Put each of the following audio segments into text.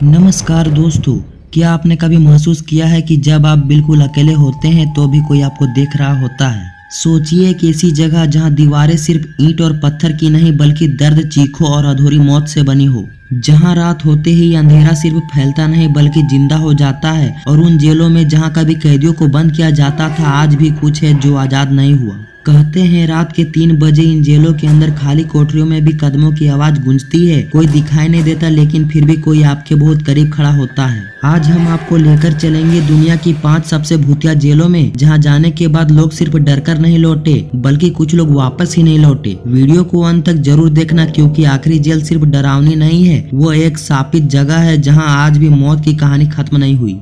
नमस्कार दोस्तों, क्या आपने कभी महसूस किया है कि जब आप बिल्कुल अकेले होते हैं तो भी कोई आपको देख रहा होता है। सोचिए कि ऐसी जगह जहां दीवारें सिर्फ ईंट और पत्थर की नहीं बल्कि दर्द, चीखों और अधूरी मौत से बनी हो। जहां रात होते ही अंधेरा सिर्फ फैलता नहीं बल्कि जिंदा हो जाता है। और उन जेलों में जहां कभी कैदियों को बंद किया जाता था, आज भी कुछ है जो आजाद नहीं हुआ। कहते हैं रात के 3 बजे इन जेलों के अंदर खाली कोठरियों में भी कदमों की आवाज गूंजती है। कोई दिखाई नहीं देता लेकिन फिर भी कोई आपके बहुत करीब खड़ा होता है। आज हम आपको लेकर चलेंगे दुनिया की 5 सबसे भूतिया जेलों में, जहां जाने के बाद लोग सिर्फ डरकर नहीं लौटे बल्कि कुछ लोग वापस ही नहीं लौटे। वीडियो को अंत तक जरूर देखना क्योंकि आखिरी जेल सिर्फ डरावनी नहीं है, वो एक शापित जगह है जहां आज भी मौत की कहानी खत्म नहीं हुई।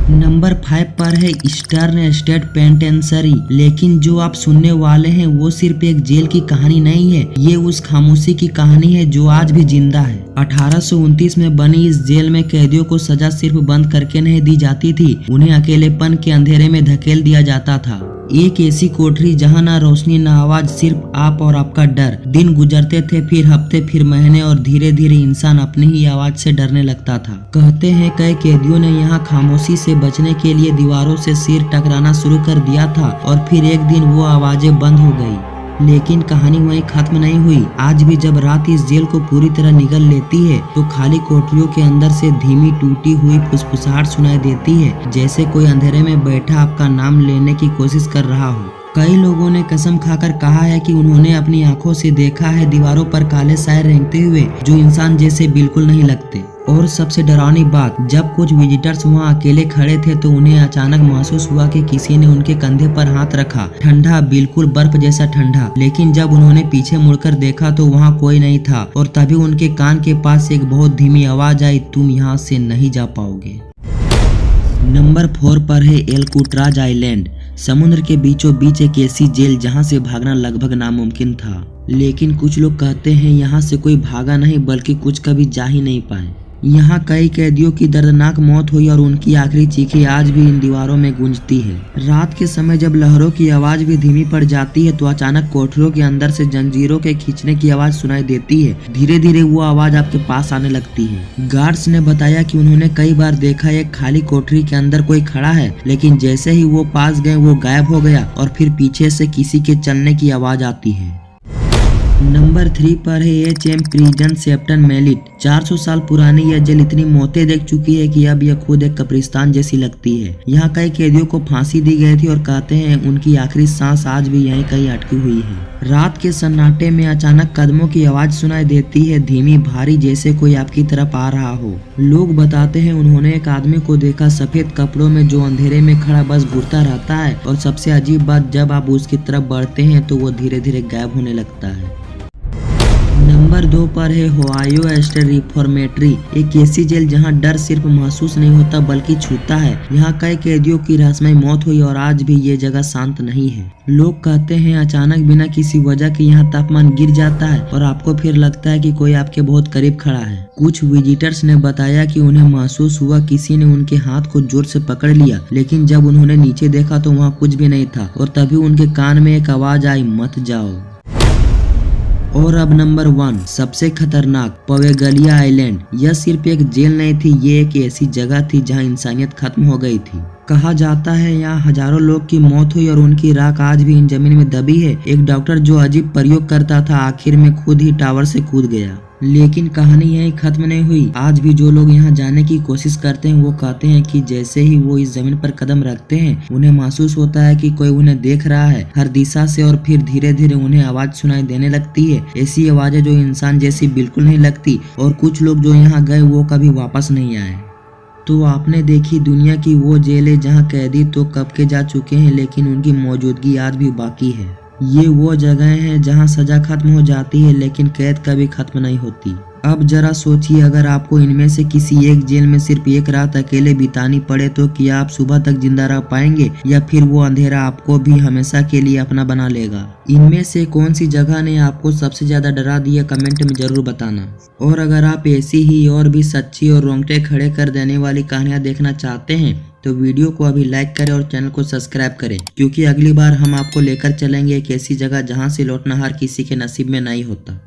नंबर 5 पर है ईस्टर्न स्टेट पेनिटेंशियरी। लेकिन जो आप सुनने वाले हैं वो सिर्फ एक जेल की कहानी नहीं है, ये उस खामोशी की कहानी है जो आज भी जिंदा है। 1829 में बनी इस जेल में कैदियों को सजा सिर्फ बंद करके नहीं दी जाती थी, उन्हें अकेलेपन के अंधेरे में धकेल दिया जाता था। एक ऐसी कोठरी जहां ना रोशनी ना आवाज, सिर्फ आप और आपका डर। दिन गुजरते थे, फिर हफ्ते, फिर महीने और धीरे धीरे इंसान अपनी ही आवाज से डरने लगता था। कहते हैं कई कैदियों ने यहाँ खामोशी से बचने के लिए दीवारों से सिर टकराना शुरू कर दिया था और फिर एक दिन वो आवाजें बंद हो गई। लेकिन कहानी वहीं खत्म नहीं हुई। आज भी जब रात इस जेल को पूरी तरह निगल लेती है तो खाली कोठरियों के अंदर से धीमी टूटी हुई फुसफुसाहट सुनाई देती है, जैसे कोई अंधेरे में बैठा आपका नाम लेने की कोशिश कर रहा हो। कई लोगों ने कसम खाकर कहा है कि उन्होंने अपनी आंखों से देखा है दीवारों पर काले साए रेंगते हुए जो इंसान जैसे बिल्कुल नहीं लगते। और सबसे डरावनी बात, जब कुछ विजिटर्स वहां अकेले खड़े थे तो उन्हें अचानक महसूस हुआ कि किसी ने उनके कंधे पर हाथ रखा। ठंडा, बिल्कुल बर्फ जैसा ठंडा। लेकिन जब उन्होंने पीछे मुड़कर देखा तो वहां कोई नहीं था और तभी उनके कान के पास एक बहुत धीमी आवाज आई, तुम यहाँ से नहीं जा पाओगे। नंबर 4 पर है एल्कुट्राज आइलैंड। समुद्र के बीचों बीच एक ऐसी जेल जहां से भागना लगभग नामुमकिन था। लेकिन कुछ लोग कहते हैं यहाँ से कोई भागा नहीं बल्कि कुछ कभी जा ही नहीं पाए। यहाँ कई कैदियों की दर्दनाक मौत हुई और उनकी आखिरी चीखें आज भी इन दीवारों में गूंजती है। रात के समय जब लहरों की आवाज भी धीमी पड़ जाती है तो अचानक कोठरियों के अंदर से जंजीरों के खींचने की आवाज सुनाई देती है। धीरे धीरे वो आवाज आपके पास आने लगती है। गार्ड्स ने बताया कि उन्होंने कई बार देखा एक खाली कोठरी के अंदर कोई खड़ा है, लेकिन जैसे ही वो पास गए वो गायब हो गया और फिर पीछे से किसी के चलने की आवाज आती है। नंबर 3 पर है एच.एम. प्रिजन सेप्टन मेलिट। 400 साल पुरानी यह जेल इतनी मौतें देख चुकी है कि अब यह खुद एक कब्रिस्तान जैसी लगती है। यहाँ कई कैदियों को फांसी दी गई थी और कहते हैं उनकी आखिरी सांस आज भी यहीं कहीं अटकी हुई है। रात के सन्नाटे में अचानक कदमों की आवाज सुनाई देती है, धीमी, भारी, जैसे कोई आपकी तरफ आ रहा हो। लोग बताते हैं उन्होंने एक आदमी को देखा सफेद कपड़ों में जो अंधेरे में खड़ा बस घूरता रहता है और सबसे अजीब बात, जब आप उसकी तरफ बढ़ते हैं तो वो धीरे धीरे गायब होने लगता है। नंबर 2 पर है ओहायो स्टेट रिफॉर्मेटरी। एक ऐसी जेल जहां डर सिर्फ महसूस नहीं होता बल्कि छूता है। यहाँ कई कैदियों की रहस्यमय मौत हुई और आज भी ये जगह शांत नहीं है। लोग कहते हैं अचानक बिना किसी वजह के यहाँ तापमान गिर जाता है और आपको फिर लगता है कि कोई आपके बहुत करीब खड़ा है। कुछ विजिटर्स ने बताया कि उन्हें महसूस हुआ किसी ने उनके हाथ को जोर से पकड़ लिया, लेकिन जब उन्होंने नीचे देखा तो वहाँ कुछ भी नहीं था और तभी उनके कान में एक आवाज आई, मत जाओ। और अब नंबर 1, सबसे खतरनाक, पवेगलिया आइलैंड। यह सिर्फ एक जेल नहीं थी, ये एक ऐसी जगह थी जहां इंसानियत खत्म हो गई थी। कहा जाता है यहाँ हजारों लोग की मौत हुई और उनकी राख आज भी इन जमीन में दबी है। एक डॉक्टर जो अजीब प्रयोग करता था आखिर में खुद ही टावर से कूद गया। लेकिन कहानी यही खत्म नहीं हुई। आज भी जो लोग यहाँ जाने की कोशिश करते हैं वो कहते हैं कि जैसे ही वो इस जमीन पर कदम रखते हैं उन्हें महसूस होता है कि कोई उन्हें देख रहा है हर दिशा से और फिर धीरे धीरे उन्हें आवाज सुनाई देने लगती है। ऐसी आवाजें जो इंसान जैसी बिल्कुल नहीं लगती और कुछ लोग जो यहाँ गए वो कभी वापस नहीं आए। तो आपने देखी दुनिया की वो जेलें जहाँ कैदी तो कब के जा चुके हैं लेकिन उनकी मौजूदगी आज भी बाकी है। ये वो जगह हैं जहां सजा खत्म हो जाती है लेकिन कैद कभी खत्म नहीं होती। अब जरा सोचिए, अगर आपको इनमें से किसी एक जेल में सिर्फ एक रात अकेले बितानी पड़े तो क्या आप सुबह तक जिंदा रह पाएंगे या फिर वो अंधेरा आपको भी हमेशा के लिए अपना बना लेगा? इनमें से कौन सी जगह ने आपको सबसे ज्यादा डरा दिया, कमेंट में जरूर बताना। और अगर आप ऐसी ही और भी सच्ची और रोंगटे खड़े कर देने वाली कहानियां देखना चाहते हैं तो वीडियो को अभी लाइक करें और चैनल को सब्सक्राइब करें, क्योंकि अगली बार हम आपको लेकर चलेंगे एक ऐसी जगह जहां से लौटना हर किसी के नसीब में नहीं होता।